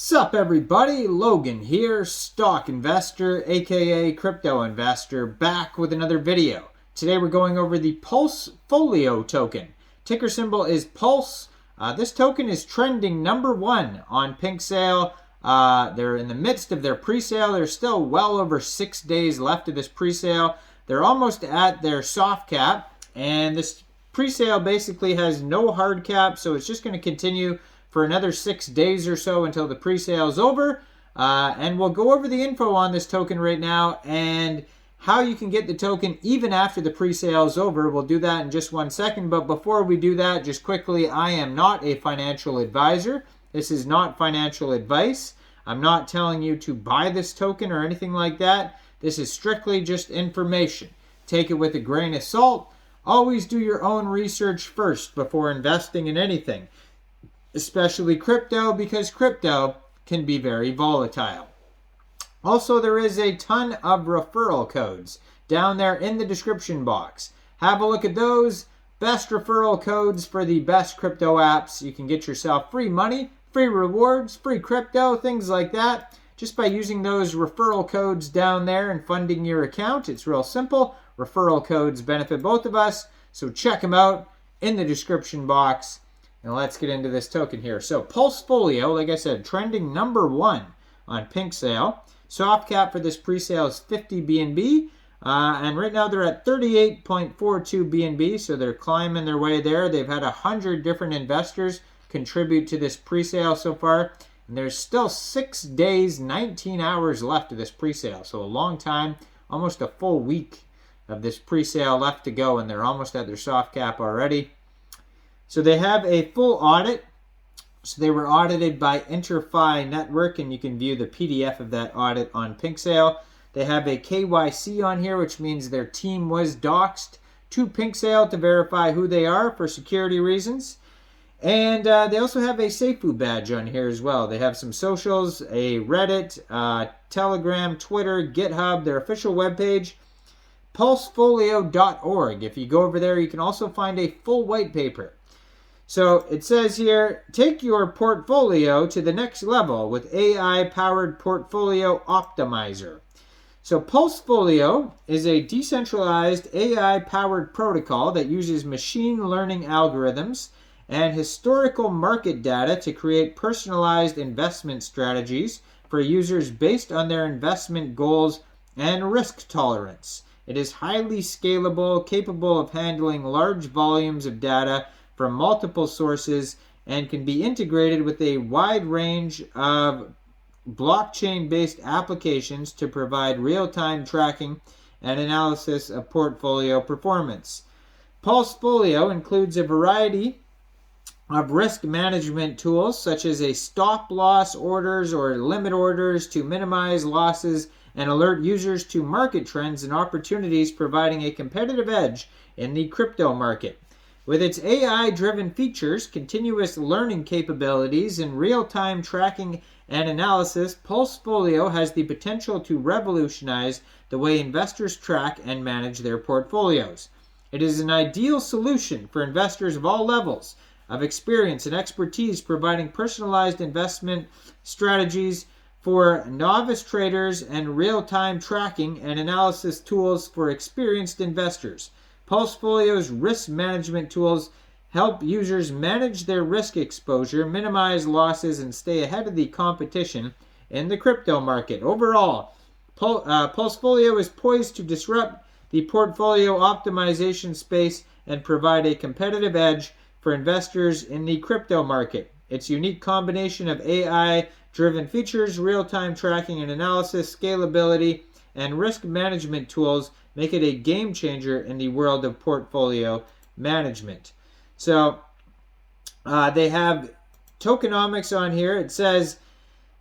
Sup everybody, Logan here, stock investor aka crypto investor, back with another video. Today we're going over the Pulsefolio token. Ticker symbol is Pulse. This token is trending #1 on Pink Sale. They're in the midst of their pre-sale. There's still well over 6 days left of this pre-sale. They're almost at their soft cap, and this pre-sale basically has no hard cap, so it's just going to continue for another 6 days or so until the pre-sale is over. And we'll go over the info on this token right now and how you can get the token even after the pre-sale is over. We'll do that in just 1 second. But before we do that, just quickly, I am not a financial advisor. This is not financial advice. I'm not telling you to buy this token or anything like that. This is strictly just information. Take it with a grain of salt. Always do your own research first before investing in anything, especially crypto, because crypto can be very volatile. Also, there is a ton of referral codes down there in the description box. Have a look at those. Best referral codes for the best crypto apps. You can get yourself free money, free rewards, free crypto, things like that, just by using those referral codes down there and funding your account. It's real simple. Referral codes benefit both of us, so check them out in the description box. Now let's get into this token here. So Pulsefolio, like I said, trending #1 on Pink Sale. Soft cap for this pre-sale is 50 BNB. And right now they're at 38.42 BNB, so they're climbing their way there. They've had 100 different investors contribute to this pre-sale so far. And there's still 6 days, 19 hours left of this pre-sale. So a long time, almost a full week of this pre-sale left to go, and they're almost at their soft cap already. So they have a full audit. So they were audited by InterFi Network, and you can view the PDF of that audit on Pink Sale. They have a KYC on here, which means their team was doxed to Pink Sale to verify who they are for security reasons. And they also have a Seifu badge on here as well. They have some socials, a Reddit, Telegram, Twitter, GitHub, their official webpage, pulsefolio.org. If you go over there, you can also find a full white paper. So it says here, take your portfolio to the next level with AI-powered portfolio optimizer. So Pulsefolio is a decentralized AI-powered protocol that uses machine learning algorithms and historical market data to create personalized investment strategies for users based on their investment goals and risk tolerance. It is highly scalable, capable of handling large volumes of data from multiple sources, and can be integrated with a wide range of blockchain-based applications to provide real-time tracking and analysis of portfolio performance. Pulsefolio includes a variety of risk management tools, such as a stop-loss orders or limit orders to minimize losses and alert users to market trends and opportunities, providing a competitive edge in the crypto market. With its AI-driven features, continuous learning capabilities, and real-time tracking and analysis, Pulsefolio has the potential to revolutionize the way investors track and manage their portfolios. It is an ideal solution for investors of all levels of experience and expertise, providing personalized investment strategies for novice traders and real-time tracking and analysis tools for experienced investors. Pulsefolio's risk management tools help users manage their risk exposure, minimize losses, and stay ahead of the competition in the crypto market. Overall, Pulsefolio is poised to disrupt the portfolio optimization space and provide a competitive edge for investors in the crypto market. Its unique combination of AI-driven features, real-time tracking and analysis, scalability, and risk management tools make it a game changer in the world of portfolio management. So they have tokenomics on here. It says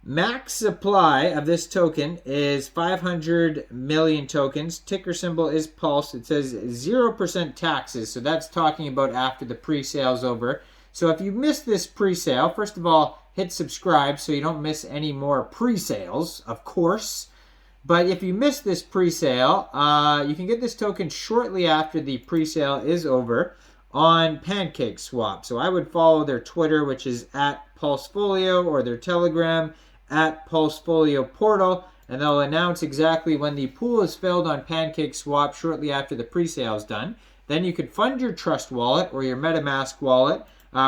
max supply of this token is 500 million tokens. Ticker symbol is Pulse. It says 0% taxes. So that's talking about after the pre-sale is over. So if you missed this pre-sale, first of all, hit subscribe so you don't miss any more pre-sales, of course. But if you missed this pre-sale, you can get this token shortly after the pre-sale is over on PancakeSwap. So I would follow their Twitter, which is at Pulsefolio, or their Telegram at Pulsefolio portal, and they'll announce exactly when the pool is filled on PancakeSwap shortly after the pre-sale is done. Then you could fund your Trust wallet or your MetaMask wallet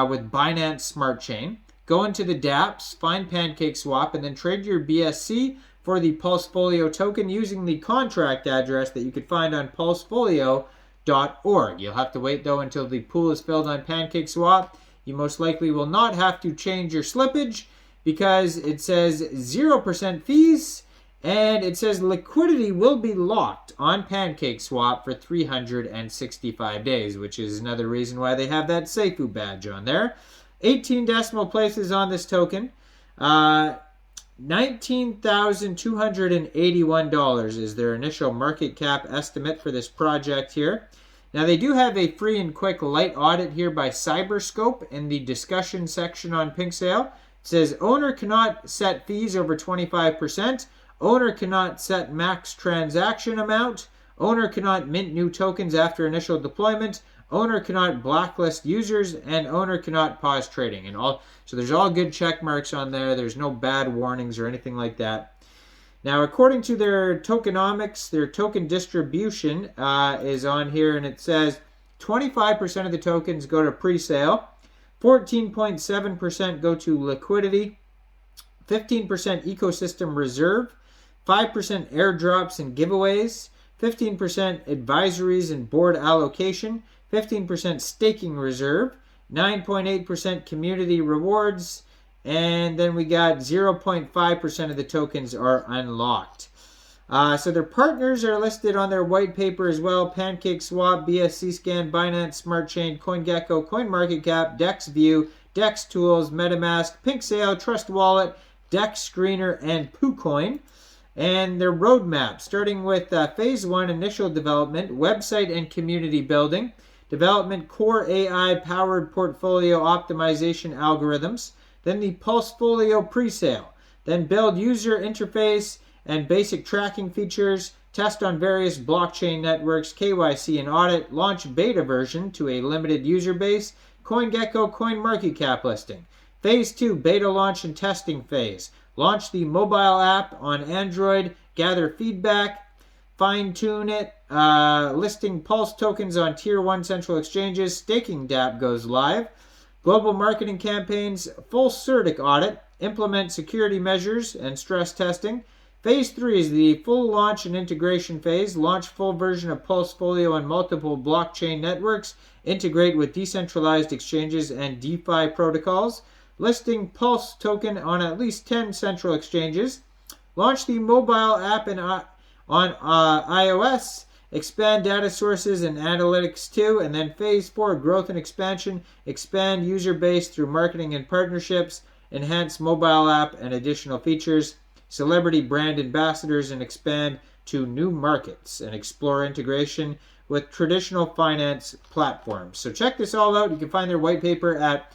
with Binance Smart Chain. Go into the dApps, find PancakeSwap, and then trade your BSC for the Pulsefolio token using the contract address that you could find on pulsefolio.org. You'll have to wait, though, until the pool is filled on PancakeSwap. You most likely will not have to change your slippage because it says 0% fees, and it says liquidity will be locked on PancakeSwap for 365 days, which is another reason why they have that Seifu badge on there. 18 decimal places on this token. $19,281 is their initial market cap estimate for this project here. Now, they do have a free and quick light audit here by Cyberscope in the discussion section on PinkSale. It says, owner cannot set fees over 25%. Owner cannot set max transaction amount. Owner cannot mint new tokens after initial deployment. Owner cannot blacklist users, and owner cannot pause trading. So there's all good check marks on there. There's no bad warnings or anything like that. Now, according to their tokenomics, their token distribution is on here, and it says 25% of the tokens go to pre-sale, 14.7% go to liquidity, 15% ecosystem reserve, 5% airdrops and giveaways, 15% advisories and board allocation, 15% staking reserve, 9.8% community rewards, and then we got 0.5% of the tokens are unlocked. So their partners are listed on their white paper as well. PancakeSwap, BSC Scan, Binance Smart Chain, CoinGecko, CoinMarketCap, DexView, DexTools, MetaMask, PinkSale, Trust Wallet, Dex Screener, and PooCoin. And their roadmap, starting with Phase 1, initial development, website and community building, development core AI-powered portfolio optimization algorithms, then the Pulsefolio presale, then build user interface and basic tracking features, test on various blockchain networks, KYC and audit, launch beta version to a limited user base, CoinGecko CoinMarketCap listing. Phase 2, beta launch and testing phase. Launch the mobile app on Android, gather feedback, fine-tune it, listing Pulse tokens on Tier 1 central exchanges, staking dApp goes live, global marketing campaigns, full CertiK audit, implement security measures and stress testing. Phase 3 is the full launch and integration phase, launch full version of Pulsefolio on multiple blockchain networks, integrate with decentralized exchanges and DeFi protocols, listing Pulse token on at least 10 central exchanges, launch the mobile app on iOS, expand data sources and analytics too, and then Phase 4, growth and expansion, expand user base through marketing and partnerships, enhance mobile app and additional features, celebrity brand ambassadors, and expand to new markets, and explore integration with traditional finance platforms. So check this all out. You can find their white paper at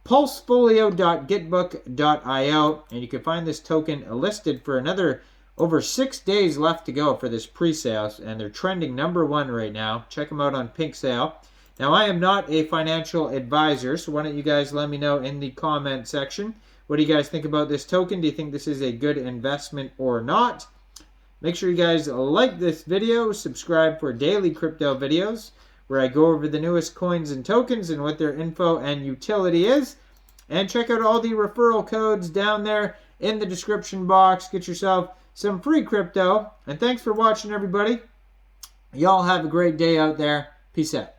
pulsefolio.gitbook.io, and you can find this token listed for another over 6 days left to go for this pre-sale, and they're trending #1 right now. Check them out on PinkSale. Now, I am not a financial advisor, so why don't you guys let me know in the comment section. What do you guys think about this token? Do you think this is a good investment or not? Make sure you guys like this video, subscribe for daily crypto videos, where I go over the newest coins and tokens and what their info and utility is. And check out all the referral codes down there in the description box. Get yourself some free crypto. And thanks for watching, everybody. Y'all have a great day out there. Peace out.